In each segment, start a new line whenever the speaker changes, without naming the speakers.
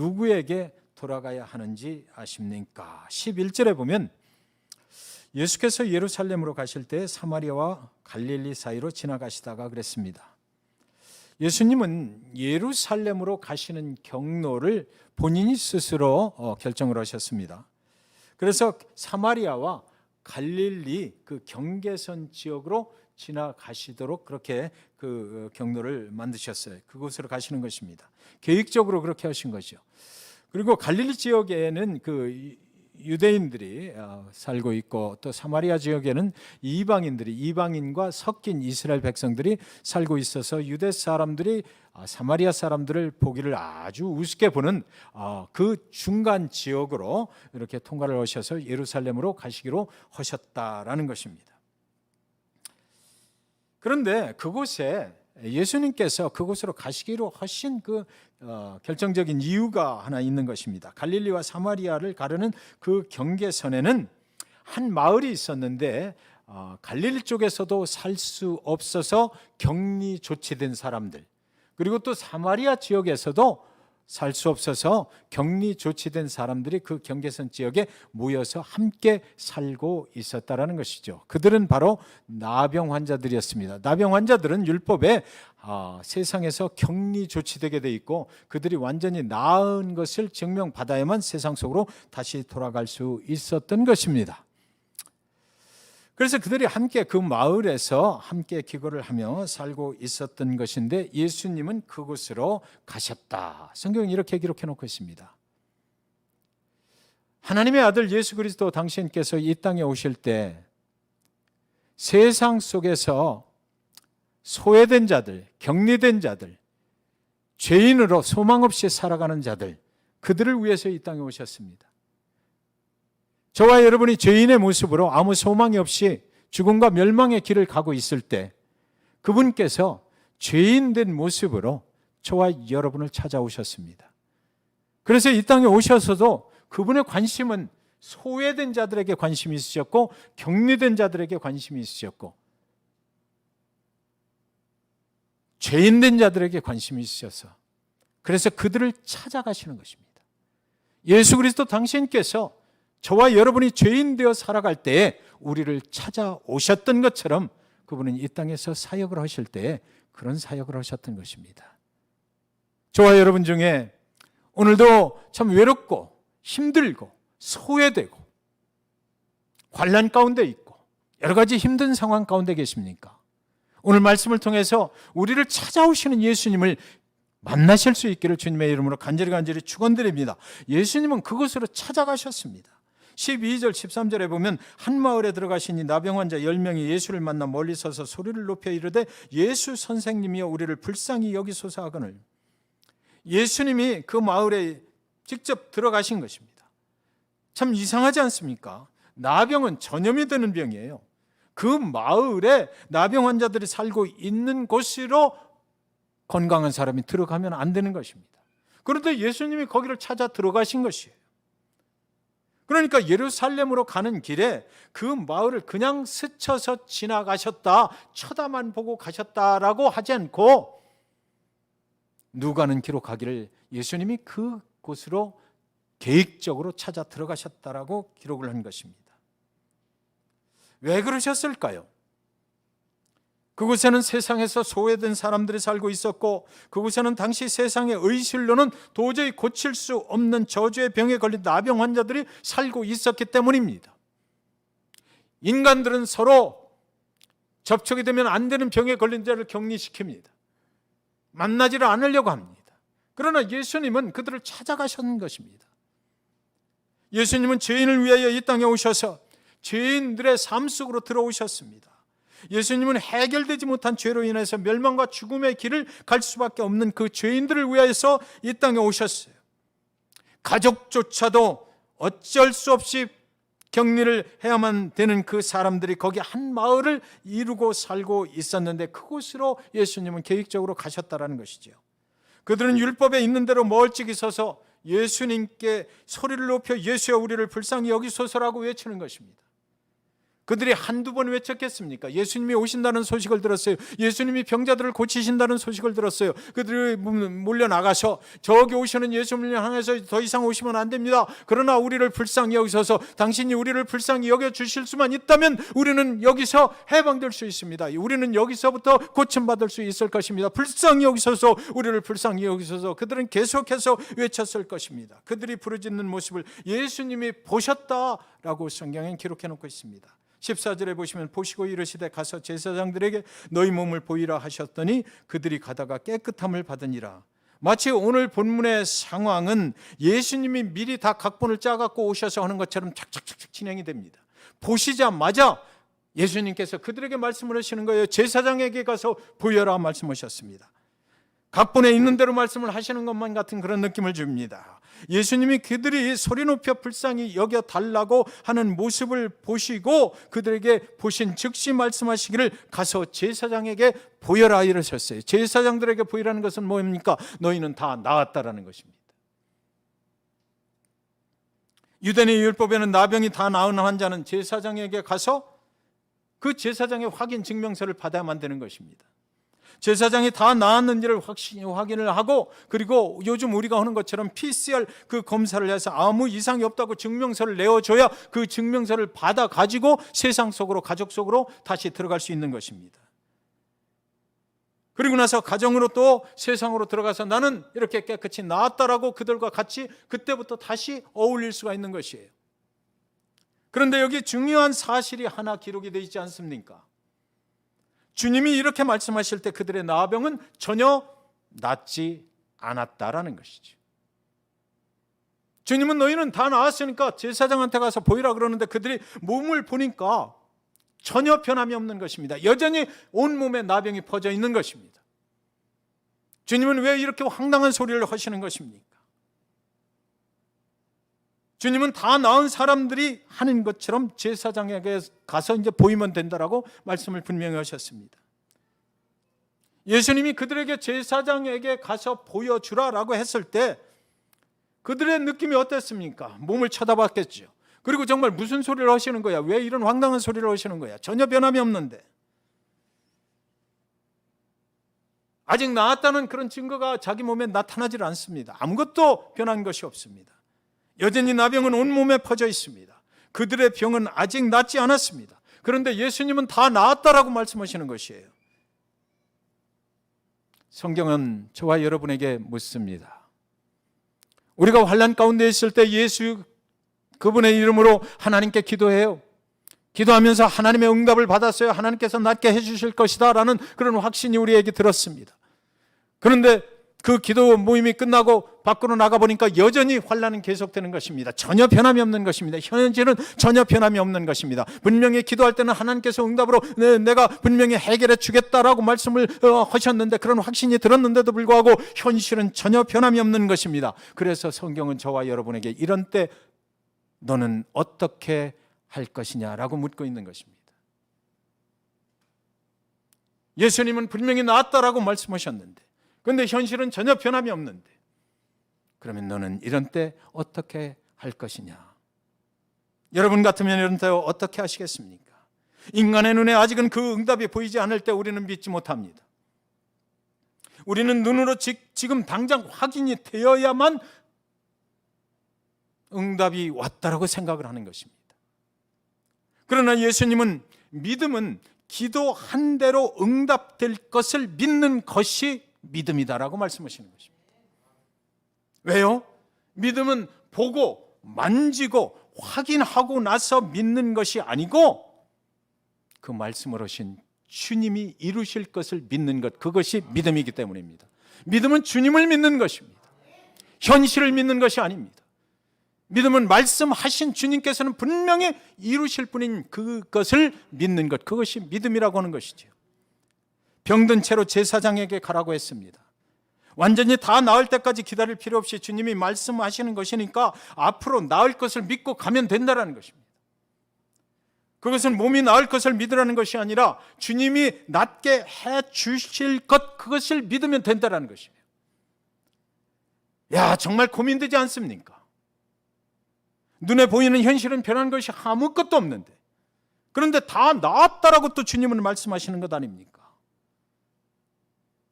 누구에게 돌아가야 하는지 아십니까? 11절에 보면 예수께서 예루살렘으로 가실 때 사마리아와 갈릴리 사이로 지나가시다가 그랬습니다. 예수님은 예루살렘으로 가시는 경로를 본인이 스스로 결정을 하셨습니다. 그래서 사마리아와 갈릴리 그 경계선 지역으로 지나가시도록 그렇게 그 경로를 만드셨어요. 그곳으로 가시는 것입니다. 계획적으로 그렇게 하신 거죠. 그리고 갈릴리 지역에는 그 유대인들이 살고 있고 또 사마리아 지역에는 이방인과 섞인 이스라엘 백성들이 살고 있어서 유대 사람들이 사마리아 사람들을 보기를 아주 우습게 보는 그 중간 지역으로 이렇게 통과를 하셔서 예루살렘으로 가시기로 하셨다라는 것입니다. 그런데 그곳에 예수님께서 그곳으로 가시기로 하신 그 결정적인 이유가 하나 있는 것입니다. 갈릴리와 사마리아를 가르는 그 경계선에는 한 마을이 있었는데 갈릴리 쪽에서도 살 수 없어서 격리 조치된 사람들, 그리고 또 사마리아 지역에서도 살 수 없어서 격리 조치된 사람들이 그 경계선 지역에 모여서 함께 살고 있었다라는 것이죠. 그들은 바로 나병 환자들이었습니다. 나병 환자들은 율법에 세상에서 격리 조치되게 돼 있고 그들이 완전히 나은 것을 증명받아야만 세상 속으로 다시 돌아갈 수 있었던 것입니다. 그래서 그들이 함께 그 마을에서 함께 기거를 하며 살고 있었던 것인데 예수님은 그곳으로 가셨다. 성경은 이렇게 기록해 놓고 있습니다. 하나님의 아들 예수 그리스도 당신께서 이 땅에 오실 때 세상 속에서 소외된 자들, 격리된 자들, 죄인으로 소망 없이 살아가는 자들, 그들을 위해서 이 땅에 오셨습니다. 저와 여러분이 죄인의 모습으로 아무 소망이 없이 죽음과 멸망의 길을 가고 있을 때 그분께서 죄인된 모습으로 저와 여러분을 찾아오셨습니다. 그래서 이 땅에 오셔서도 그분의 관심은 소외된 자들에게 관심이 있으셨고 격리된 자들에게 관심이 있으셨고 죄인된 자들에게 관심이 있으셔서 그래서 그들을 찾아가시는 것입니다. 예수 그리스도 당신께서 저와 여러분이 죄인 되어 살아갈 때에 우리를 찾아오셨던 것처럼 그분은 이 땅에서 사역을 하실 때에 그런 사역을 하셨던 것입니다. 저와 여러분 중에 오늘도 참 외롭고 힘들고 소외되고 환난 가운데 있고 여러 가지 힘든 상황 가운데 계십니까? 오늘 말씀을 통해서 우리를 찾아오시는 예수님을 만나실 수 있기를 주님의 이름으로 간절히 축원드립니다. 예수님은 그곳으로 찾아가셨습니다. 12절 13절에 보면 한 마을에 들어가시니 나병 환자 10명이 예수를 만나 멀리 서서 소리를 높여 이르되 예수 선생님이여 우리를 불쌍히 여기소서 하거늘. 예수님이 그 마을에 직접 들어가신 것입니다. 참 이상하지 않습니까? 나병은 전염이 되는 병이에요. 그 마을에 나병 환자들이 살고 있는 곳으로 건강한 사람이 들어가면 안 되는 것입니다. 그런데 예수님이 거기를 찾아 들어가신 것이에요. 그러니까 예루살렘으로 가는 길에 그 마을을 그냥 스쳐서 지나가셨다, 쳐다만 보고 가셨다라고 하지 않고 누가는 기록하기를 예수님이 그곳으로 계획적으로 찾아 들어가셨다라고 기록을 한 것입니다. 왜 그러셨을까요? 그곳에는 세상에서 소외된 사람들이 살고 있었고 그곳에는 당시 세상의 의술로는 도저히 고칠 수 없는 저주의 병에 걸린 나병 환자들이 살고 있었기 때문입니다. 인간들은 서로 접촉이 되면 안 되는 병에 걸린 자를 격리시킵니다. 만나지를 않으려고 합니다. 그러나 예수님은 그들을 찾아가셨는 것입니다. 예수님은 죄인을 위하여 이 땅에 오셔서 죄인들의 삶 속으로 들어오셨습니다. 예수님은 해결되지 못한 죄로 인해서 멸망과 죽음의 길을 갈 수밖에 없는 그 죄인들을 위해서 이 땅에 오셨어요. 가족조차도 어쩔 수 없이 격리를 해야만 되는 그 사람들이 거기 한 마을을 이루고 살고 있었는데 그곳으로 예수님은 계획적으로 가셨다는 것이죠. 그들은 율법에 있는 대로 멀찍이 서서 예수님께 소리를 높여 예수여 우리를 불쌍히 여기소서라고 외치는 것입니다. 그들이 한두 번 외쳤겠습니까? 예수님이 오신다는 소식을 들었어요. 예수님이 병자들을 고치신다는 소식을 들었어요. 그들이 몰려나가서 저기 오시는 예수님을 향해서 더 이상 오시면 안 됩니다. 그러나 우리를 불쌍히 여기셔서 당신이 우리를 불쌍히 여겨주실 수만 있다면 우리는 여기서 해방될 수 있습니다. 우리는 여기서부터 고침받을 수 있을 것입니다. 불쌍히 여기셔서 우리를 불쌍히 여기셔서 그들은 계속해서 외쳤을 것입니다. 그들이 부르짖는 모습을 예수님이 보셨다라고 성경에 기록해 놓고 있습니다. 14절에 보시면 보시고 이르시되 가서 제사장들에게 너희 몸을 보이라 하셨더니 그들이 가다가 깨끗함을 받으니라. 마치 오늘 본문의 상황은 예수님이 미리 다 각본을 짜갖고 오셔서 하는 것처럼 착착착착 진행이 됩니다. 보시자마자 예수님께서 그들에게 말씀을 하시는 거예요. 제사장에게 가서 보여라 말씀하셨습니다. 각본에 있는 대로 말씀을 하시는 것만 같은 그런 느낌을 줍니다. 예수님이 그들이 소리 높여 불쌍히 여겨달라고 하는 모습을 보시고 그들에게 보신 즉시 말씀하시기를 가서 제사장에게 보여라 이러셨어요. 제사장들에게 보이라는 것은 뭡니까? 너희는 다 나았다라는 것입니다. 유대인의 율법에는 나병이 다 나은 환자는 제사장에게 가서 그 제사장의 확인 증명서를 받아야만 되는 것입니다. 제사장이 다 나았는지를 확인을 하고 그리고 요즘 우리가 하는 것처럼 PCR 그 검사를 해서 아무 이상이 없다고 증명서를 내어줘야 그 증명서를 받아 가지고 세상 속으로 가족 속으로 다시 들어갈 수 있는 것입니다. 그리고 나서 가정으로 또 세상으로 들어가서 나는 이렇게 깨끗이 나았다라고 그들과 같이 그때부터 다시 어울릴 수가 있는 것이에요. 그런데 여기 중요한 사실이 하나 기록이 되어 있지 않습니까? 주님이 이렇게 말씀하실 때 그들의 나병은 전혀 낫지 않았다라는 것이죠. 주님은 너희는 다 나았으니까 제사장한테 가서 보이라 그러는데 그들이 몸을 보니까 전혀 변함이 없는 것입니다. 여전히 온몸에 나병이 퍼져 있는 것입니다. 주님은 왜 이렇게 황당한 소리를 하시는 것입니까? 주님은 다 나은 사람들이 하는 것처럼 제사장에게 가서 이제 보이면 된다라고 말씀을 분명히 하셨습니다. 예수님이 그들에게 제사장에게 가서 보여주라라고 했을 때 그들의 느낌이 어땠습니까? 몸을 쳐다봤겠죠. 그리고 정말 무슨 소리를 하시는 거야? 왜 이런 황당한 소리를 하시는 거야? 전혀 변함이 없는데. 아직 나았다는 그런 증거가 자기 몸에 나타나질 않습니다. 아무것도 변한 것이 없습니다. 여전히 나병은 온몸에 퍼져 있습니다. 그들의 병은 아직 낫지 않았습니다. 그런데 예수님은 다 나았다라고 말씀하시는 것이에요. 성경은 저와 여러분에게 묻습니다. 우리가 환난 가운데 있을 때 예수 그분의 이름으로 하나님께 기도해요. 기도하면서 하나님의 응답을 받았어요. 하나님께서 낫게 해주실 것이다 라는 그런 확신이 우리에게 들었습니다. 그런데 그 기도 모임이 끝나고 밖으로 나가보니까 여전히 환난은 계속되는 것입니다. 전혀 변함이 없는 것입니다. 현실은 전혀 변함이 없는 것입니다. 분명히 기도할 때는 하나님께서 응답으로 내가 분명히 해결해 주겠다라고 말씀을 하셨는데 그런 확신이 들었는데도 불구하고 현실은 전혀 변함이 없는 것입니다. 그래서 성경은 저와 여러분에게 이런 때 너는 어떻게 할 것이냐라고 묻고 있는 것입니다. 예수님은 분명히 나았다라고 말씀하셨는데 그런데 현실은 전혀 변함이 없는데 그러면 너는 이런 때 어떻게 할 것이냐? 여러분 같으면 이런 때 어떻게 하시겠습니까? 인간의 눈에 아직은 그 응답이 보이지 않을 때 우리는 믿지 못합니다. 우리는 눈으로 지금 당장 확인이 되어야만 응답이 왔다라고 생각을 하는 것입니다. 그러나 예수님은 믿음은 기도한 대로 응답될 것을 믿는 것이 믿음이다라고 말씀하시는 것입니다. 왜요? 믿음은 보고 만지고 확인하고 나서 믿는 것이 아니고 그 말씀을 하신 주님이 이루실 것을 믿는 것, 그것이 믿음이기 때문입니다. 믿음은 주님을 믿는 것입니다. 현실을 믿는 것이 아닙니다. 믿음은 말씀하신 주님께서는 분명히 이루실 분인 그것을 믿는 것, 그것이 믿음이라고 하는 것이죠. 병든 채로 제사장에게 가라고 했습니다. 완전히 다 나을 때까지 기다릴 필요 없이 주님이 말씀하시는 것이니까 앞으로 나을 것을 믿고 가면 된다는 것입니다. 그것은 몸이 나을 것을 믿으라는 것이 아니라 주님이 낫게 해 주실 것, 그것을 믿으면 된다는 것이에요. 야, 정말 고민되지 않습니까? 눈에 보이는 현실은 변한 것이 아무것도 없는데 그런데 다 나았다라고 또 주님은 말씀하시는 것 아닙니까?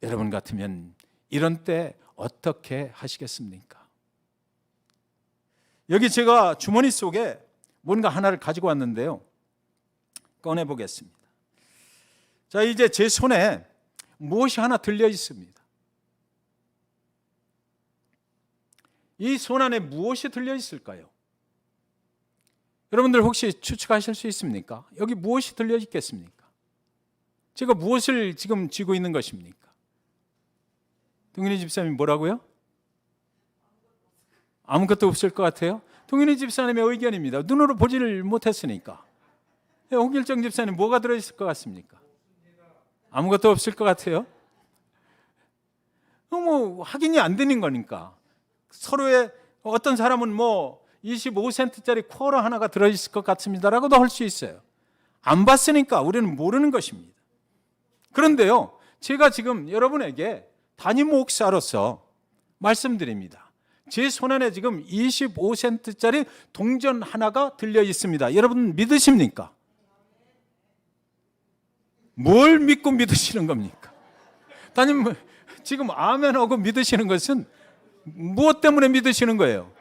여러분 같으면 이런 때 어떻게 하시겠습니까? 여기 제가 주머니 속에 뭔가 하나를 가지고 왔는데요. 꺼내 보겠습니다. 자, 이제 제 손에 무엇이 하나 들려 있습니다. 이 손 안에 무엇이 들려 있을까요? 여러분들 혹시 추측하실 수 있습니까? 여기 무엇이 들려 있겠습니까? 제가 무엇을 지금 쥐고 있는 것입니까? 동윤희 집사님 뭐라고요? 아무것도 없을 것 같아요? 동윤희 집사님의 의견입니다. 눈으로 보지를 못했으니까. 홍길정 집사님 뭐가 들어있을 것 같습니까? 아무것도 없을 것 같아요? 뭐 확인이 안 되는 거니까. 서로의 어떤 사람은 뭐 25센트짜리 쿼러 하나가 들어있을 것 같습니다라고도 할 수 있어요. 안 봤으니까 우리는 모르는 것입니다. 그런데요, 제가 지금 여러분에게 담임 목사로서 말씀드립니다. 제 손안에 지금 25센트짜리 동전 하나가 들려 있습니다. 여러분 믿으십니까? 뭘 믿고 믿으시는 겁니까? 담임 지금 아멘하고 믿으시는 것은 무엇 때문에 믿으시는 거예요?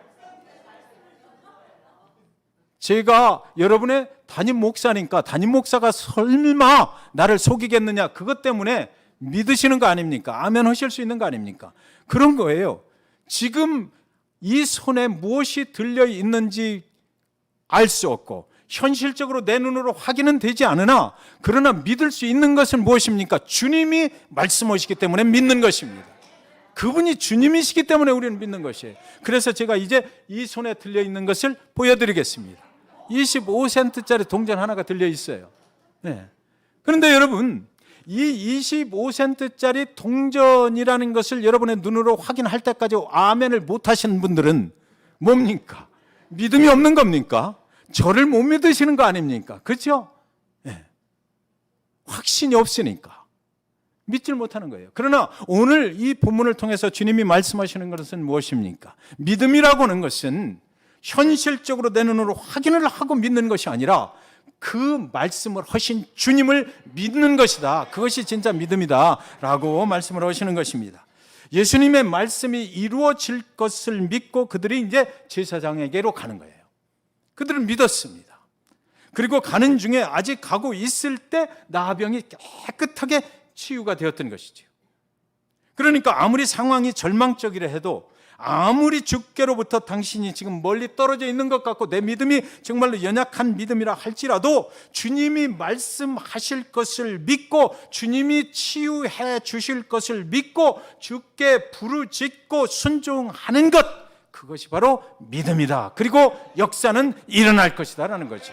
제가 여러분의 담임 목사니까 담임 목사가 설마 나를 속이겠느냐, 그것 때문에 믿으시는 거 아닙니까? 아멘 하실 수 있는 거 아닙니까? 그런 거예요. 지금 이 손에 무엇이 들려 있는지 알 수 없고 현실적으로 내 눈으로 확인은 되지 않으나 그러나 믿을 수 있는 것은 무엇입니까? 주님이 말씀하시기 때문에 믿는 것입니다. 그분이 주님이시기 때문에 우리는 믿는 것이에요. 그래서 제가 이제 이 손에 들려 있는 것을 보여드리겠습니다. 25센트짜리 동전 하나가 들려 있어요. 네. 그런데 여러분, 이 25센트짜리 동전이라는 것을 여러분의 눈으로 확인할 때까지 아멘을 못 하시는 분들은 뭡니까? 믿음이 없는 겁니까? 저를 못 믿으시는 거 아닙니까? 그렇죠? 네. 확신이 없으니까 믿질 못하는 거예요. 그러나 오늘 이 본문을 통해서 주님이 말씀하시는 것은 무엇입니까? 믿음이라고 하는 것은 현실적으로 내 눈으로 확인을 하고 믿는 것이 아니라 그 말씀을 하신 주님을 믿는 것이다. 그것이 진짜 믿음이다 라고 말씀을 하시는 것입니다. 예수님의 말씀이 이루어질 것을 믿고 그들이 이제 제사장에게로 가는 거예요. 그들은 믿었습니다. 그리고 가는 중에 아직 가고 있을 때 나병이 깨끗하게 치유가 되었던 것이죠. 그러니까 아무리 상황이 절망적이라 해도, 아무리 주께로부터 당신이 지금 멀리 떨어져 있는 것 같고 내 믿음이 정말로 연약한 믿음이라 할지라도 주님이 말씀하실 것을 믿고 주님이 치유해 주실 것을 믿고 주께 부르짖고 순종하는 것, 그것이 바로 믿음이다. 그리고 역사는 일어날 것이다 라는 거죠.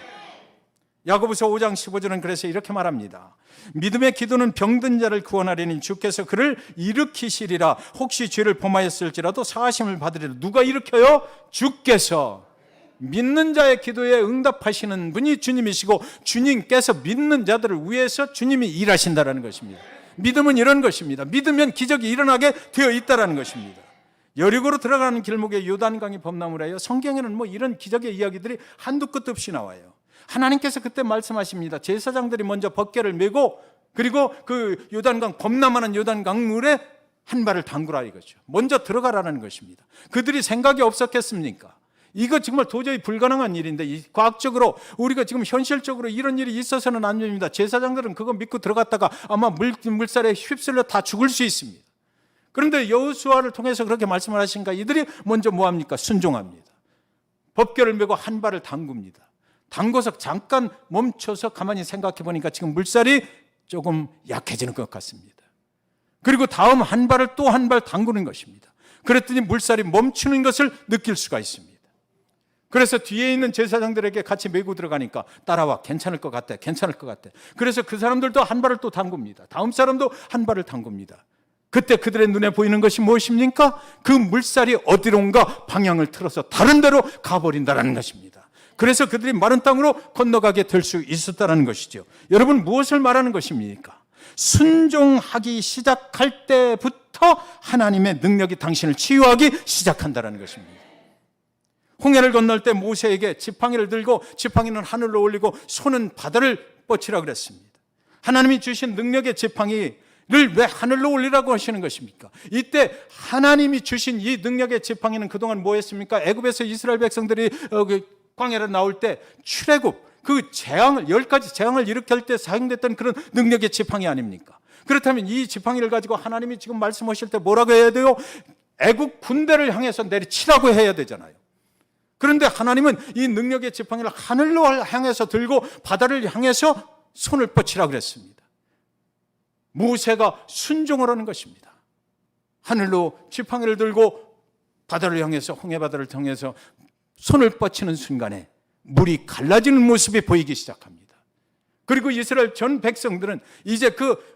야고보서 5장 15절은 그래서 이렇게 말합니다. 믿음의 기도는 병든 자를 구원하려니 주께서 그를 일으키시리라. 혹시 죄를 범하였을지라도 사하심을 받으리라. 누가 일으켜요? 주께서. 믿는 자의 기도에 응답하시는 분이 주님이시고 주님께서 믿는 자들을 위해서 주님이 일하신다라는 것입니다. 믿음은 이런 것입니다. 믿으면 기적이 일어나게 되어 있다라는 것입니다. 여리고로 들어가는 길목에 요단강이 범람을 성경에는 뭐 이런 기적의 이야기들이 한두 끝도 없이 나와요. 하나님께서 그때 말씀하십니다. 제사장들이 먼저 벗개를 메고 그리고 그 요단강, 범람하는 요단강 물에 한 발을 담그라 이거죠. 먼저 들어가라는 것입니다. 그들이 생각이 없었겠습니까? 이거 정말 도저히 불가능한 일인데, 과학적으로 우리가 지금 현실적으로 이런 일이 있어서는 안 됩니다. 제사장들은 그거 믿고 들어갔다가 아마 물살에 휩쓸려 다 죽을 수 있습니다. 그런데 여호수아를 통해서 그렇게 말씀을 하시니까 이들이 먼저 뭐합니까? 순종합니다. 법궤를 메고 한 발을 담굽니다. 담궈서 잠깐 멈춰서 가만히 생각해 보니까 지금 물살이 조금 약해지는 것 같습니다. 그리고 다음 한 발을 또 한 발 담그는 것입니다. 그랬더니 물살이 멈추는 것을 느낄 수가 있습니다. 그래서 뒤에 있는 제사장들에게 같이 메고 들어가니까 따라와, 괜찮을 것 같아, 괜찮을 것 같아. 그래서 그 사람들도 한 발을 또 담굽니다. 다음 사람도 한 발을 담굽니다. 그때 그들의 눈에 보이는 것이 무엇입니까? 그 물살이 어디론가 방향을 틀어서 다른 데로 가버린다는 것입니다. 그래서 그들이 마른 땅으로 건너가게 될 수 있었다는 것이죠. 여러분, 무엇을 말하는 것입니까? 순종하기 시작할 때부터 하나님의 능력이 당신을 치유하기 시작한다는 것입니다. 홍해를 건널 때 모세에게 지팡이를 들고 지팡이는 하늘로 올리고 손은 바다를 뻗치라 그랬습니다. 하나님이 주신 능력의 지팡이를 왜 하늘로 올리라고 하시는 것입니까? 이때 하나님이 주신 이 능력의 지팡이는 그동안 뭐였습니까? 애굽에서 이스라엘 백성들이 광야로 나올 때 출애굽 그 재앙을 10가지 재앙을 일으킬 때 사용됐던 그런 능력의 지팡이 아닙니까? 그렇다면 이 지팡이를 가지고 하나님이 지금 말씀하실 때 뭐라고 해야 돼요? 애국 군대를 향해서 내리치라고 해야 되잖아요. 그런데 하나님은 이 능력의 지팡이를 하늘로 향해서 들고 바다를 향해서 손을 뻗치라고 그랬습니다. 모세가 순종을 하는 것입니다. 하늘로 지팡이를 들고 바다를 향해서 홍해바다를 통해서 손을 뻗치는 순간에 물이 갈라지는 모습이 보이기 시작합니다. 그리고 이스라엘 전 백성들은 이제 그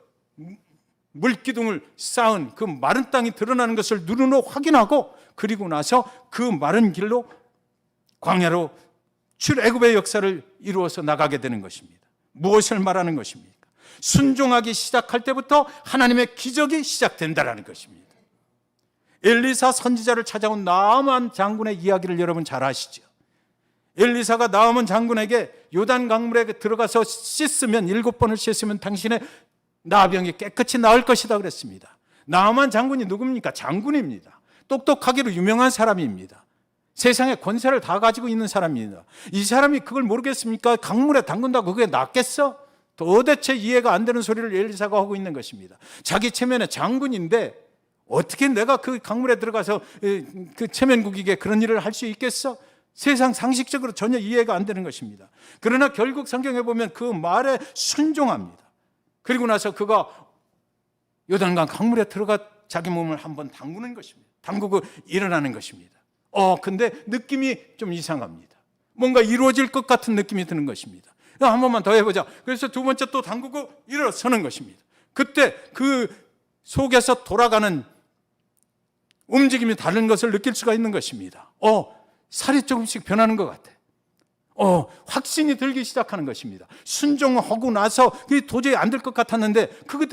물기둥을 쌓은 그 마른 땅이 드러나는 것을 눈으로 확인하고 그리고 나서 그 마른 길로 광야로 출애굽의 역사를 이루어서 나가게 되는 것입니다. 무엇을 말하는 것입니까? 순종하기 시작할 때부터 하나님의 기적이 시작된다라는 것입니다. 엘리사 선지자를 찾아온 나아만 장군의 이야기를 여러분 잘 아시죠? 엘리사가 나아만 장군에게 요단 강물에 들어가서 씻으면 7번을 씻으면 당신의 나병이 깨끗이 나을 것이다 그랬습니다. 나아만 장군이 누굽니까? 장군입니다. 똑똑하기로 유명한 사람입니다. 세상의 권세를 다 가지고 있는 사람입니다. 이 사람이 그걸 모르겠습니까? 강물에 담근다고 그게 낫겠어? 도대체 이해가 안 되는 소리를 엘리사가 하고 있는 것입니다. 자기 체면의 장군인데 어떻게 내가 그 강물에 들어가서 그 체면국에게 그런 일을 할 수 있겠어? 세상 상식적으로 전혀 이해가 안 되는 것입니다. 그러나 결국 성경에 보면 그 말에 순종합니다. 그리고 나서 그가 요단강 강물에 들어가 자기 몸을 한번 담그는 것입니다. 담그고 일어나는 것입니다. 근데 느낌이 좀 이상합니다. 뭔가 이루어질 것 같은 느낌이 드는 것입니다. 한 번만 더 해보자. 그래서 두 번째 또 담그고 일어서는 것입니다. 그때 그 속에서 돌아가는 움직임이 다른 것을 느낄 수가 있는 것입니다. 살이 조금씩 변하는 것 같아. 확신이 들기 시작하는 것입니다. 순종하고 나서 그게 도저히 안 될 것 같았는데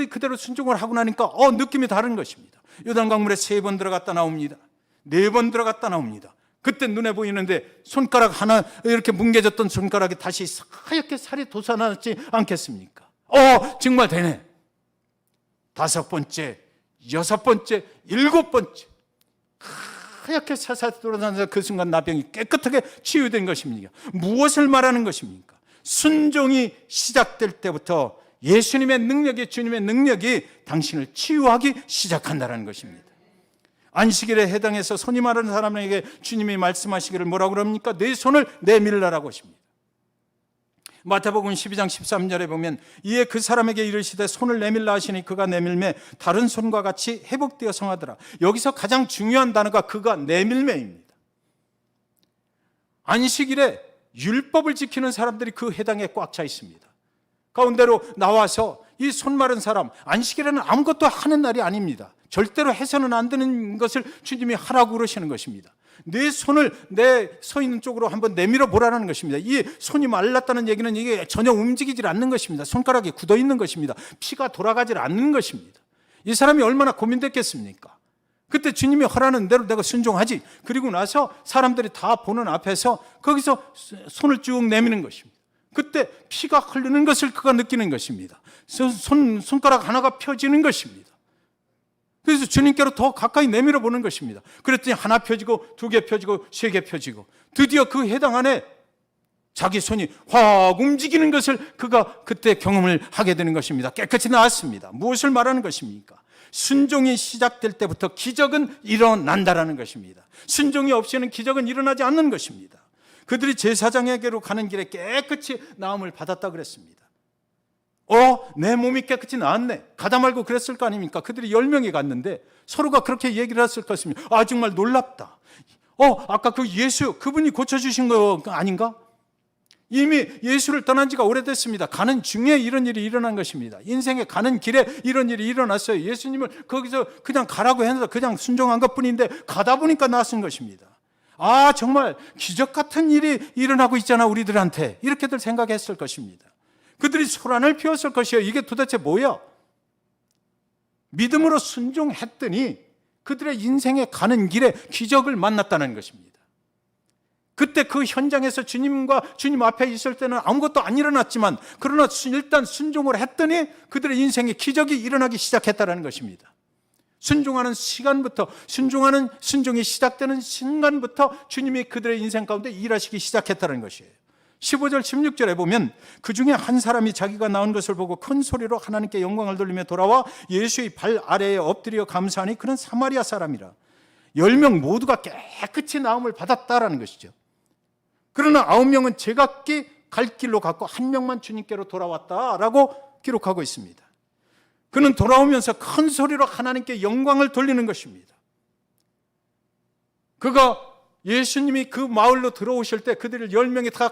그대로 순종을 하고 나니까 느낌이 다른 것입니다. 요단강물에 3번 들어갔다 나옵니다. 4번 들어갔다 나옵니다. 그때 눈에 보이는데 손가락 하나 이렇게 뭉개졌던 손가락이 다시 하얗게 살이 돋아나지 않겠습니까? 정말 되네. 5번째, 6번째, 7번째 하얗게 살살 돌아다니면서 그 순간 나병이 깨끗하게 치유된 것입니까? 무엇을 말하는 것입니까? 순종이 시작될 때부터 예수님의 능력이, 주님의 능력이 당신을 치유하기 시작한다는 것입니다. 안식일에 해당해서 손이 마른 사람에게 주님이 말씀하시기를 뭐라고 그럽니까? 내 손을 내밀라라고 하십니다. 마태복음 12장 13절에 보면 이에 그 사람에게 이르시되 손을 내밀라 하시니 그가 내밀매 다른 손과 같이 회복되어 성하더라. 여기서 가장 중요한 단어가 그가 내밀매입니다. 안식일에 율법을 지키는 사람들이 그 해당에 꽉 차 있습니다. 가운데로 나와서 이 손 마른 사람, 안식일에는 아무것도 하는 날이 아닙니다. 절대로 해서는 안 되는 것을 주님이 하라고 그러시는 것입니다. 내 손을 내 서 있는 쪽으로 한번 내밀어 보라는 것입니다. 이 손이 말랐다는 얘기는 이게 전혀 움직이질 않는 것입니다. 손가락이 굳어 있는 것입니다. 피가 돌아가질 않는 것입니다. 이 사람이 얼마나 고민됐겠습니까? 그때 주님이 허라는 대로 내가 순종하지. 그리고 나서 사람들이 다 보는 앞에서 거기서 손을 쭉 내미는 것입니다. 그때 피가 흐르는 것을 그가 느끼는 것입니다. 손가락 하나가 펴지는 것입니다. 그래서 주님께로 더 가까이 내밀어 보는 것입니다. 그랬더니 하나 펴지고 2개 펴지고 3개 펴지고 드디어 그 해당 안에 자기 손이 확 움직이는 것을 그가 그때 경험을 하게 되는 것입니다. 깨끗이 나았습니다. 무엇을 말하는 것입니까? 순종이 시작될 때부터 기적은 일어난다라는 것입니다. 순종이 없이는 기적은 일어나지 않는 것입니다. 그들이 제사장에게로 가는 길에 깨끗이 나음을 받았다 그랬습니다. 내 몸이 깨끗이 나았네. 가다 말고 그랬을 거 아닙니까? 그들이 10명이 갔는데 서로가 그렇게 얘기를 했을 것입니다. 정말 놀랍다. 아까 그 예수, 그분이 고쳐주신 거 아닌가? 이미 예수를 떠난 지가 오래됐습니다. 가는 중에 이런 일이 일어난 것입니다. 인생에 가는 길에 이런 일이 일어났어요. 예수님을 거기서 그냥 가라고 해서 그냥 순종한 것 뿐인데 가다 보니까 나선 것입니다. 정말 기적 같은 일이 일어나고 있잖아 우리들한테. 이렇게들 생각했을 것입니다. 그들이 소란을 피웠을 것이에요. 이게 도대체 뭐야? 믿음으로 순종했더니 그들의 인생에 가는 길에 기적을 만났다는 것입니다. 그때 그 현장에서 주님 앞에 있을 때는 아무것도 안 일어났지만 그러나 일단 순종을 했더니 그들의 인생에 기적이 일어나기 시작했다는 것입니다. 순종하는 시간부터, 순종이 시작되는 순간부터 주님이 그들의 인생 가운데 일하시기 시작했다는 것이에요. 15절 16절에 보면 그 중에 한 사람이 자기가 낳은 것을 보고 큰 소리로 하나님께 영광을 돌리며 돌아와 예수의 발 아래에 엎드려 감사하니 그는 사마리아 사람이라. 10명 모두가 깨끗이 나음을 받았다라는 것이죠. 그러나 9명은 제각기 갈 길로 갔고 1명만 주님께로 돌아왔다라고 기록하고 있습니다. 그는 돌아오면서 큰 소리로 하나님께 영광을 돌리는 것입니다. 그가 예수님이 그 마을로 들어오실 때 그들 10명이 다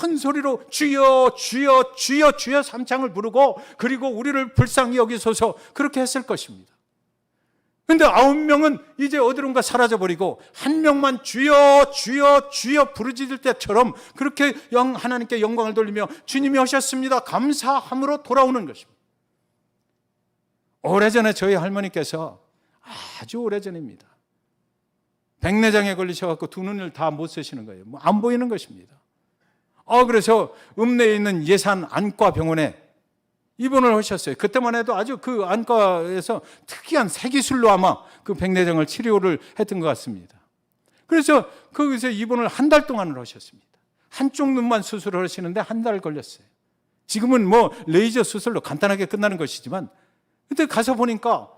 큰 소리로 주여 주여 주여 주여 삼창을 부르고 그리고 우리를 불쌍히 여기소서 그렇게 했을 것입니다. 그런데 9명은 이제 어디론가 사라져버리고 1명만 주여 주여 주여 부르짖을 때처럼 그렇게 하나님께 영광을 돌리며 주님이 하셨습니다 감사함으로 돌아오는 것입니다. 오래전에 저희 할머니께서 아주 오래전입니다. 백내장에 걸리셔서 두 눈을 다 못 쓰시는 거예요. 안 보이는 것입니다. 그래서 읍내에 있는 예산 안과 병원에 입원을 하셨어요. 그때만 해도 아주 그 안과에서 특이한 새기술로 아마 그 백내장을 치료를 했던 것 같습니다. 그래서 거기서 입원을 한 달 동안을 하셨습니다. 한쪽 눈만 수술을 하시는데 한 달 걸렸어요. 지금은 레이저 수술로 간단하게 끝나는 것이지만 그때 가서 보니까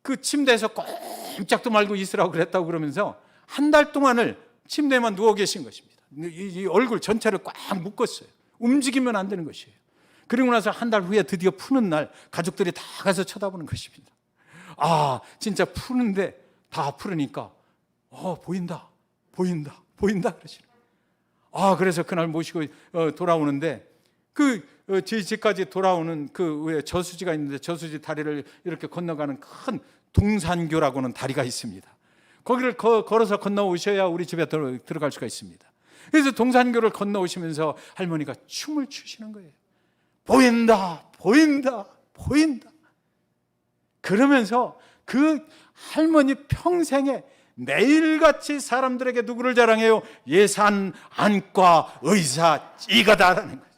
그 침대에서 꼼짝도 말고 있으라고 그랬다고 그러면서 한 달 동안을 침대에만 누워 계신 것입니다. 이 얼굴 전체를 꽉 묶었어요. 움직이면 안 되는 것이에요. 그리고 나서 한 달 후에 드디어 푸는 날 가족들이 다 가서 쳐다보는 것입니다. 진짜 푸는데 다 푸르니까 보인다 그러시는 거예요. 그래서 그날 모시고 돌아오는데 저희 집까지 돌아오는 그 위에 저수지가 있는데 저수지 다리를 이렇게 건너가는 큰 동산교라고는 다리가 있습니다. 거기를 걸어서 건너오셔야 우리 집에 들어갈 수가 있습니다. 그래서 동산교를 건너오시면서 할머니가 춤을 추시는 거예요. 보인다 그러면서 그 할머니 평생에 매일같이 사람들에게 누구를 자랑해요? 예산 안과 의사 이거다라는 거죠.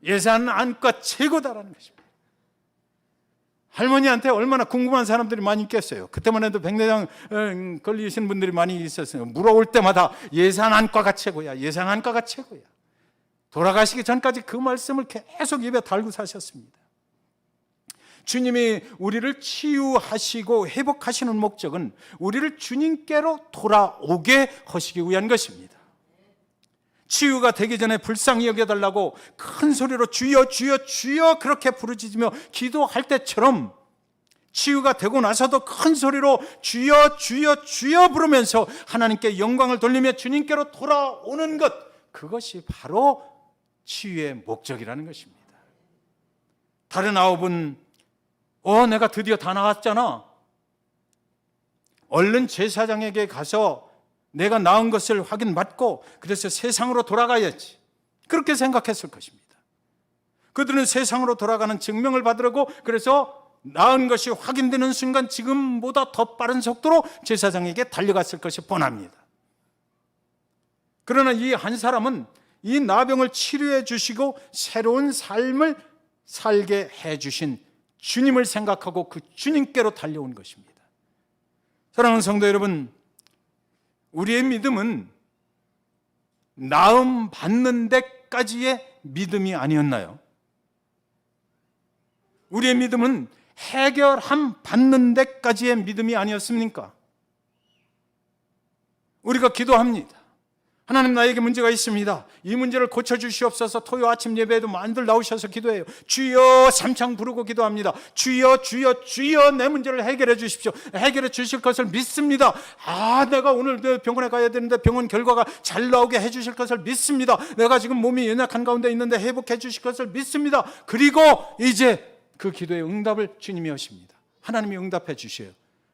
예산 안과 최고다라는 것입니다. 할머니한테 얼마나 궁금한 사람들이 많이 있겠어요. 그때만 해도 백내장 걸리신 분들이 많이 있었어요. 물어올 때마다 예산 안과가 최고야. 돌아가시기 전까지 그 말씀을 계속 입에 달고 사셨습니다. 주님이 우리를 치유하시고 회복하시는 목적은 우리를 주님께로 돌아오게 하시기 위한 것입니다. 치유가 되기 전에 불쌍히 여겨달라고 큰 소리로 주여 주여 주여 그렇게 부르짖으며 기도할 때처럼 치유가 되고 나서도 큰 소리로 주여 주여 주여 부르면서 하나님께 영광을 돌리며 주님께로 돌아오는 것, 그것이 바로 치유의 목적이라는 것입니다. 다른 9은 내가 드디어 다 나았잖아, 얼른 제사장에게 가서 내가 나은 것을 확인받고 그래서 세상으로 돌아가야지, 그렇게 생각했을 것입니다. 그들은 세상으로 돌아가는 증명을 받으려고 그래서 나은 것이 확인되는 순간 지금보다 더 빠른 속도로 제사장에게 달려갔을 것이 뻔합니다. 그러나 이 한 사람은 이 나병을 치료해 주시고 새로운 삶을 살게 해 주신 주님을 생각하고 그 주님께로 달려온 것입니다. 사랑하는 성도 여러분, 우리의 믿음은 나음 받는 데까지의 믿음이 아니었나요? 우리의 믿음은 해결함 받는 데까지의 믿음이 아니었습니까? 우리가 기도합니다. 하나님, 나에게 문제가 있습니다. 이 문제를 고쳐주시옵소서. 토요 아침 예배에도 많이들 나오셔서 기도해요. 주여 삼창 부르고 기도합니다. 주여 주여 주여 내 문제를 해결해 주십시오. 해결해 주실 것을 믿습니다. 내가 오늘 병원에 가야 되는데 병원 결과가 잘 나오게 해 주실 것을 믿습니다. 내가 지금 몸이 연약한 가운데 있는데 회복해 주실 것을 믿습니다. 그리고 이제 그 기도의 응답을 주님이 하십니다. 하나님이 응답해 주셔요.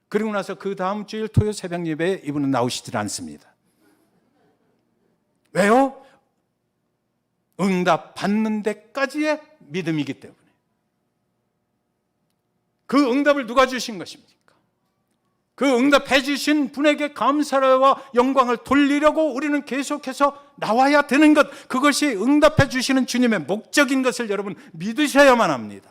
그리고 나서 그 다음 주일 토요 새벽 예배에 이분은 나오시질 않습니다. 왜요? 응답 받는 데까지의 믿음이기 때문에. 그 응답을 누가 주신 것입니까? 그 응답해 주신 분에게 감사와 영광을 돌리려고 우리는 계속해서 나와야 되는 것, 그것이 응답해 주시는 주님의 목적인 것을 여러분 믿으셔야만 합니다.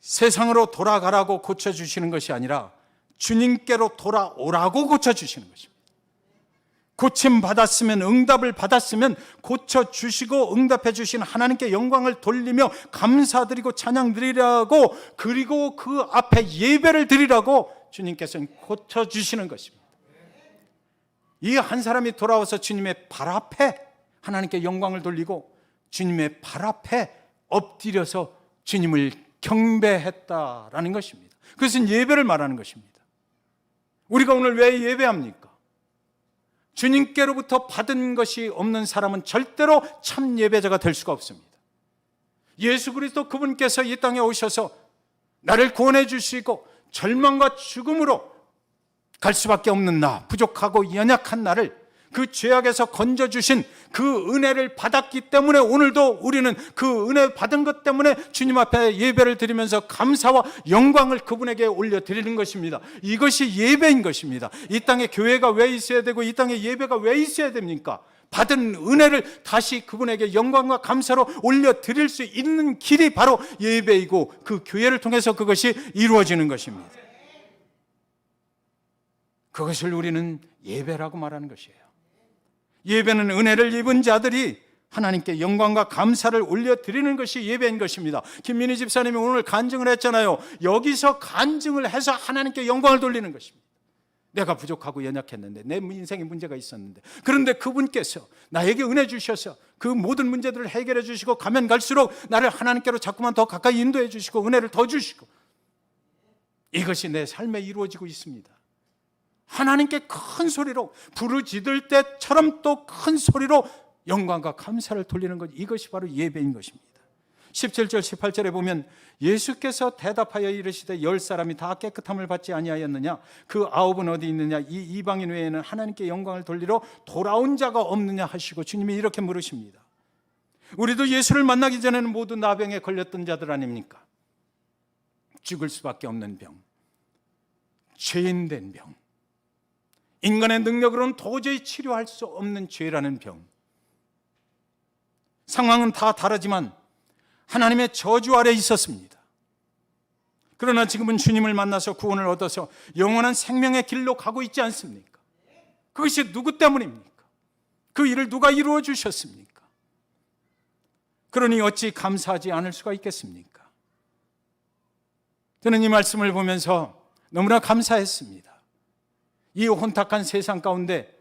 세상으로 돌아가라고 고쳐주시는 것이 아니라 주님께로 돌아오라고 고쳐주시는 것입니다. 고침 받았으면, 응답을 받았으면 고쳐주시고 응답해 주신 하나님께 영광을 돌리며 감사드리고 찬양 드리라고, 그리고 그 앞에 예배를 드리라고 주님께서는 고쳐주시는 것입니다. 이 한 사람이 돌아와서 주님의 발 앞에 하나님께 영광을 돌리고 주님의 발 앞에 엎드려서 주님을 경배했다라는 것입니다. 그것은 예배를 말하는 것입니다. 우리가 오늘 왜 예배합니까? 주님께로부터 받은 것이 없는 사람은 절대로 참 예배자가 될 수가 없습니다. 예수 그리스도 그분께서 이 땅에 오셔서 나를 구원해 주시고 절망과 죽음으로 갈 수밖에 없는 나, 부족하고 연약한 나를 그 죄악에서 건져주신 그 은혜를 받았기 때문에 오늘도 우리는 그 은혜 받은 것 때문에 주님 앞에 예배를 드리면서 감사와 영광을 그분에게 올려드리는 것입니다. 이것이 예배인 것입니다. 이 땅에 교회가 왜 있어야 되고 이 땅에 예배가 왜 있어야 됩니까? 받은 은혜를 다시 그분에게 영광과 감사로 올려드릴 수 있는 길이 바로 예배이고 그 교회를 통해서 그것이 이루어지는 것입니다. 그것을 우리는 예배라고 말하는 것이에요. 예배는 은혜를 입은 자들이 하나님께 영광과 감사를 올려드리는 것이 예배인 것입니다. 김민희 집사님이 오늘 간증을 했잖아요. 여기서 간증을 해서 하나님께 영광을 돌리는 것입니다. 내가 부족하고 연약했는데, 내 인생에 문제가 있었는데, 그런데 그분께서 나에게 은혜 주셔서 그 모든 문제들을 해결해 주시고 가면 갈수록 나를 하나님께로 자꾸만 더 가까이 인도해 주시고 은혜를 더 주시고, 이것이 내 삶에 이루어지고 있습니다. 하나님께 큰 소리로 부르짖을 때처럼 또 큰 소리로 영광과 감사를 돌리는 것, 이것이 바로 예배인 것입니다. 17절 18절에 보면 예수께서 대답하여 이르시되 10사람이 다 깨끗함을 받지 아니하였느냐? 그 9은 어디 있느냐? 이 이방인 외에는 하나님께 영광을 돌리러 돌아온 자가 없느냐 하시고 주님이 이렇게 물으십니다. 우리도 예수를 만나기 전에는 모두 나병에 걸렸던 자들 아닙니까? 죽을 수밖에 없는 병, 죄인된 병, 인간의 능력으로는 도저히 치료할 수 없는 죄라는 병. 상황은 다 다르지만 하나님의 저주 아래 있었습니다. 그러나 지금은 주님을 만나서 구원을 얻어서 영원한 생명의 길로 가고 있지 않습니까? 그것이 누구 때문입니까? 그 일을 누가 이루어 주셨습니까? 그러니 어찌 감사하지 않을 수가 있겠습니까? 저는 이 말씀을 보면서 너무나 감사했습니다. 이 혼탁한 세상 가운데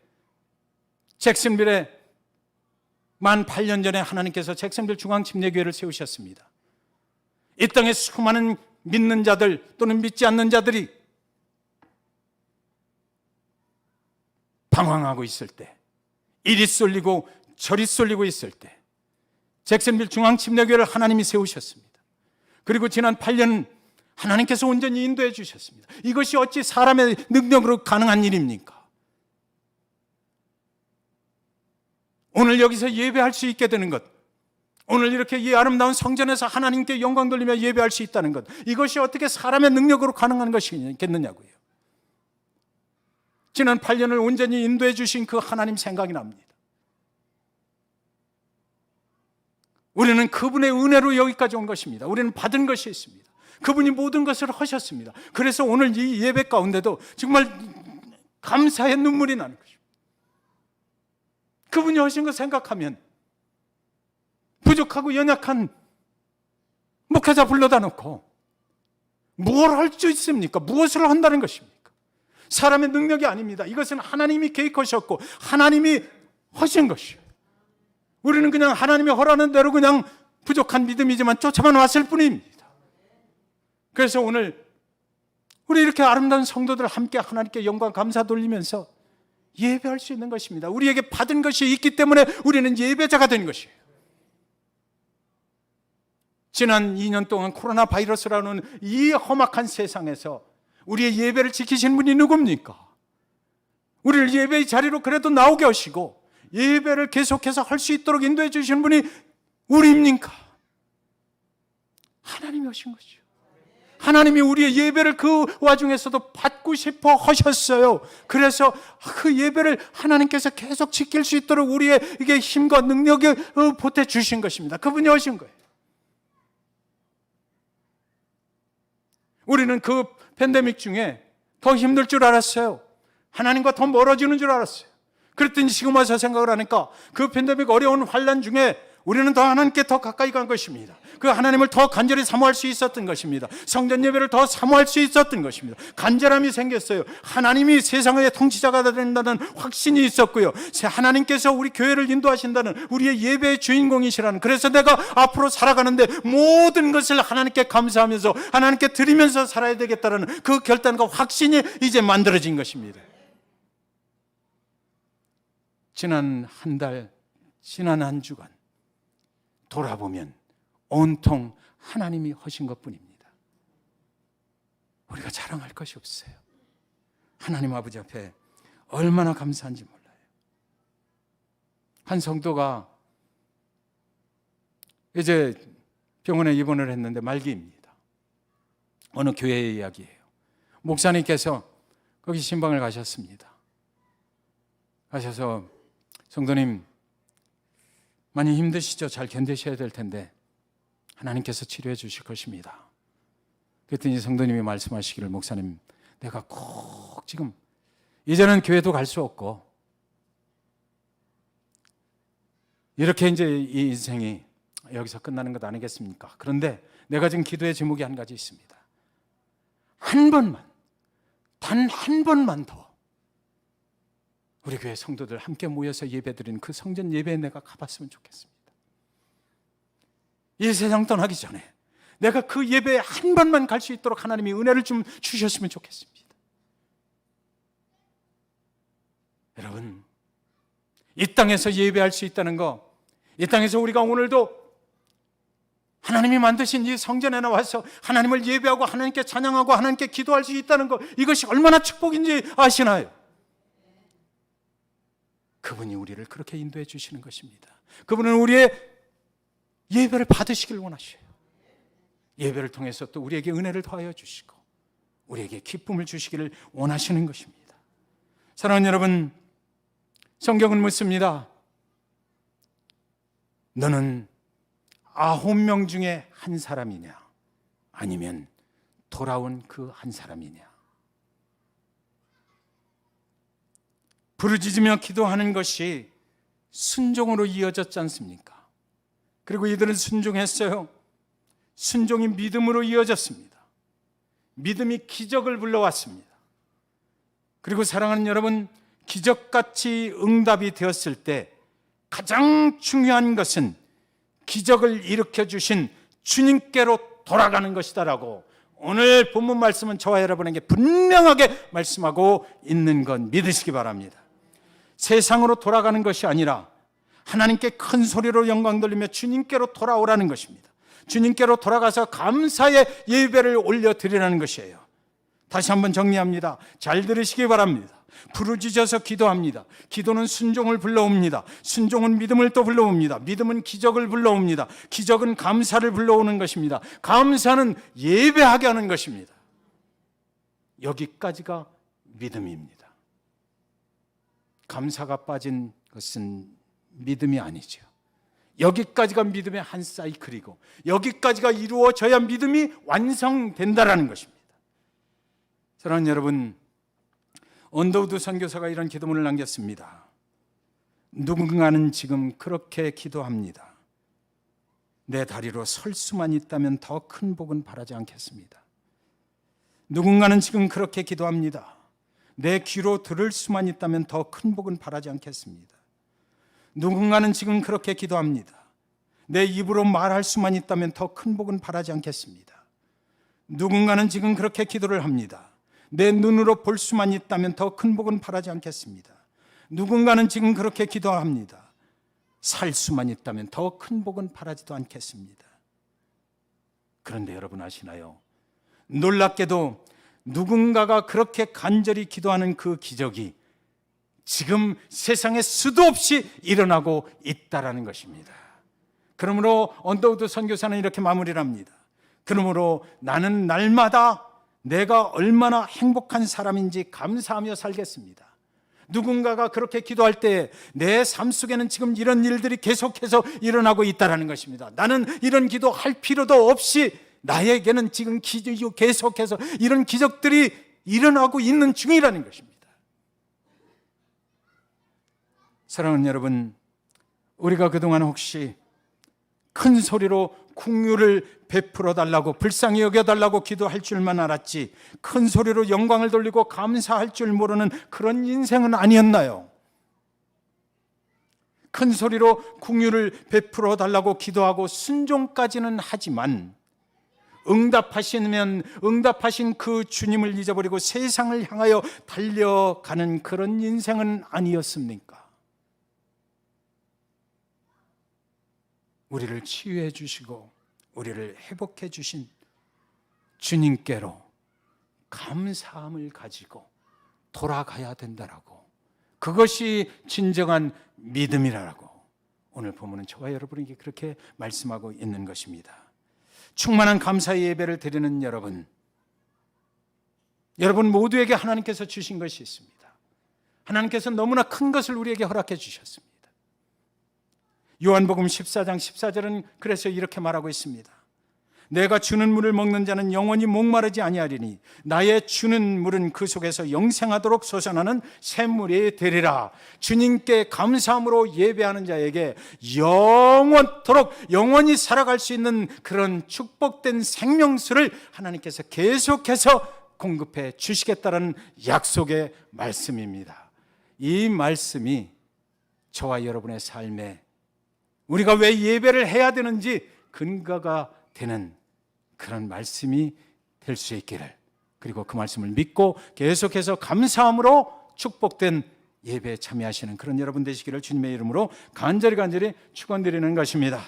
잭슨빌에 만 8년 전에 하나님께서 잭슨빌 중앙침례교회를 세우셨습니다. 이 땅에 수많은 믿는 자들 또는 믿지 않는 자들이 방황하고 있을 때, 이리 쏠리고 저리 쏠리고 있을 때 잭슨빌 중앙침례교회를 하나님이 세우셨습니다. 그리고 지난 8년 하나님께서 온전히 인도해 주셨습니다. 이것이 어찌 사람의 능력으로 가능한 일입니까? 오늘 여기서 예배할 수 있게 되는 것, 오늘 이렇게 이 아름다운 성전에서 하나님께 영광 돌리며 예배할 수 있다는 것, 이것이 어떻게 사람의 능력으로 가능한 것이겠느냐고요. 지난 8년을 온전히 인도해 주신 그 하나님 생각이 납니다. 우리는 그분의 은혜로 여기까지 온 것입니다. 우리는 받은 것이 있습니다. 그분이 모든 것을 하셨습니다. 그래서 오늘 이 예배 가운데도 정말 감사의 눈물이 나는 것입니다. 그분이 하신 거 생각하면 부족하고 연약한 목회자 불러다 놓고 뭘 할 수 있습니까? 무엇을 한다는 것입니까? 사람의 능력이 아닙니다. 이것은 하나님이 계획하셨고 하나님이 하신 것이에요. 우리는 그냥 하나님이 허라는 대로 그냥 부족한 믿음이지만 쫓아만 왔을 뿐입니다. 그래서 오늘 우리 이렇게 아름다운 성도들 함께 하나님께 영광 감사 돌리면서 예배할 수 있는 것입니다. 우리에게 받은 것이 있기 때문에 우리는 예배자가 된 것이에요. 지난 2년 동안 코로나 바이러스라는 이 험악한 세상에서 우리의 예배를 지키신 분이 누굽니까? 우리를 예배의 자리로 그래도 나오게 하시고 예배를 계속해서 할 수 있도록 인도해 주신 분이 우리입니까? 하나님이 하신 것이죠. 하나님이 우리의 예배를 그 와중에서도 받고 싶어 하셨어요. 그래서 그 예배를 하나님께서 계속 지킬 수 있도록 우리에게 힘과 능력을 보태주신 것입니다. 그분이 하신 거예요. 우리는 그 팬데믹 중에 더 힘들 줄 알았어요. 하나님과 더 멀어지는 줄 알았어요. 그랬더니 지금 와서 생각을 하니까 그 팬데믹 어려운 환난 중에 우리는 더 하나님께 더 가까이 간 것입니다. 그 하나님을 더 간절히 사모할 수 있었던 것입니다. 성전 예배를 더 사모할 수 있었던 것입니다. 간절함이 생겼어요. 하나님이 세상의 통치자가 된다는 확신이 있었고요. 하나님께서 우리 교회를 인도하신다는 우리의 예배의 주인공이시라는, 그래서 내가 앞으로 살아가는데 모든 것을 하나님께 감사하면서 하나님께 드리면서 살아야 되겠다는 그 결단과 확신이 이제 만들어진 것입니다. 지난 한 달, 지난 한 주간 돌아보면 온통 하나님이 하신 것뿐입니다. 우리가 자랑할 것이 없어요. 하나님 아버지 앞에 얼마나 감사한지 몰라요. 한 성도가 이제 병원에 입원을 했는데 말기입니다. 어느 교회의 이야기예요. 목사님께서 거기 신방을 가셨습니다. 가셔서 성도님 많이 힘드시죠? 잘 견디셔야 될 텐데 하나님께서 치료해 주실 것입니다. 그랬더니 성도님이 말씀하시기를, 목사님, 내가 꼭 지금 이제는 교회도 갈 수 없고 이렇게 이제 이 인생이 여기서 끝나는 것 아니겠습니까? 그런데 내가 지금 기도의 제목이 한 가지 있습니다. 한 번만, 단 한 번만 더 우리 교회 성도들 함께 모여서 예배드리는 그 성전 예배에 내가 가봤으면 좋겠습니다. 이 세상 떠나기 전에 내가 그 예배에 한 번만 갈 수 있도록 하나님이 은혜를 좀 주셨으면 좋겠습니다. 여러분, 이 땅에서 예배할 수 있다는 거, 이 땅에서 우리가 오늘도 하나님이 만드신 이 성전에 나와서 하나님을 예배하고 하나님께 찬양하고 하나님께 기도할 수 있다는 거, 이것이 얼마나 축복인지 아시나요? 그분이 우리를 그렇게 인도해 주시는 것입니다. 그분은 우리의 예배를 받으시길 원하셔요. 예배를 통해서 또 우리에게 은혜를 더하여 주시고 우리에게 기쁨을 주시기를 원하시는 것입니다. 사랑하는 여러분, 성경은 묻습니다. 너는 9명 중에 한 사람이냐, 아니면 돌아온 그 한 사람이냐? 부르짖으며 기도하는 것이 순종으로 이어졌지 않습니까? 그리고 이들은 순종했어요. 순종이 믿음으로 이어졌습니다. 믿음이 기적을 불러왔습니다. 그리고 사랑하는 여러분, 기적같이 응답이 되었을 때 가장 중요한 것은 기적을 일으켜주신 주님께로 돌아가는 것이다라고 오늘 본문 말씀은 저와 여러분에게 분명하게 말씀하고 있는 건 믿으시기 바랍니다. 세상으로 돌아가는 것이 아니라 하나님께 큰 소리로 영광 돌리며 주님께로 돌아오라는 것입니다. 주님께로 돌아가서 감사의 예배를 올려드리라는 것이에요. 다시 한번 정리합니다. 잘 들으시기 바랍니다. 부르짖어서 기도합니다. 기도는 순종을 불러옵니다. 순종은 믿음을 또 불러옵니다. 믿음은 기적을 불러옵니다. 기적은 감사를 불러오는 것입니다. 감사는 예배하게 하는 것입니다. 여기까지가 믿음입니다. 감사가 빠진 것은 믿음이 아니죠. 여기까지가 믿음의 한 사이클이고 여기까지가 이루어져야 믿음이 완성된다라는 것입니다. 사랑하는 여러분, 언더우드 선교사가 이런 기도문을 남겼습니다. 누군가는 지금 그렇게 기도합니다. 내 다리로 설 수만 있다면 더 큰 복은 바라지 않겠습니다. 누군가는 지금 그렇게 기도합니다. 내 귀로 들을 수만 있다면 더 큰 복은 바라지 않겠습니다. 누군가는 지금 그렇게 기도합니다. 내 입으로 말할 수만 있다면 더 큰 복은 바라지 않겠습니다. 누군가는 지금 그렇게 기도를 합니다. 내 눈으로 볼 수만 있다면 더 큰 복은 바라지 않겠습니다. 누군가는 지금 그렇게 기도합니다. 살 수만 있다면 더 큰 복은 바라지도 않겠습니다. 그런데 여러분 아시나요? 놀랍게도 누군가가 그렇게 간절히 기도하는 그 기적이 지금 세상에 수도 없이 일어나고 있다라는 것입니다. 그러므로 언더우드 선교사는 이렇게 마무리를 합니다. 그러므로 나는 날마다 내가 얼마나 행복한 사람인지 감사하며 살겠습니다. 누군가가 그렇게 기도할 때 내 삶 속에는 지금 이런 일들이 계속해서 일어나고 있다는 것입니다. 나는 이런 기도할 필요도 없이 나에게는 지금 계속해서 이런 기적들이 일어나고 있는 중이라는 것입니다. 사랑하는 여러분, 우리가 그동안 혹시 큰 소리로 긍휼을 베풀어 달라고, 불쌍히 여겨 달라고 기도할 줄만 알았지 큰 소리로 영광을 돌리고 감사할 줄 모르는 그런 인생은 아니었나요? 큰 소리로 긍휼을 베풀어 달라고 기도하고 순종까지는 하지만 응답하신 그 주님을 잊어버리고 세상을 향하여 달려가는 그런 인생은 아니었습니까? 우리를 치유해 주시고 우리를 회복해 주신 주님께로 감사함을 가지고 돌아가야 된다라고, 그것이 진정한 믿음이라고 오늘 본문은 저와 여러분에게 그렇게 말씀하고 있는 것입니다. 충만한 감사의 예배를 드리는 여러분 모두에게 하나님께서 주신 것이 있습니다. 하나님께서 너무나 큰 것을 우리에게 허락해 주셨습니다. 요한복음 14장 14절은 그래서 이렇게 말하고 있습니다. 내가 주는 물을 먹는 자는 영원히 목마르지 아니하리니 나의 주는 물은 그 속에서 영생하도록 솟아나는 샘물이 되리라. 주님께 감사함으로 예배하는 자에게 영원토록 영원히 살아갈 수 있는 그런 축복된 생명수를 하나님께서 계속해서 공급해 주시겠다는 약속의 말씀입니다. 이 말씀이 저와 여러분의 삶에 우리가 왜 예배를 해야 되는지 근거가 되는 그런 말씀이 될 수 있기를, 그리고 그 말씀을 믿고 계속해서 감사함으로 축복된 예배에 참여하시는 그런 여러분 되시기를 주님의 이름으로 간절히 축원드리는 것입니다.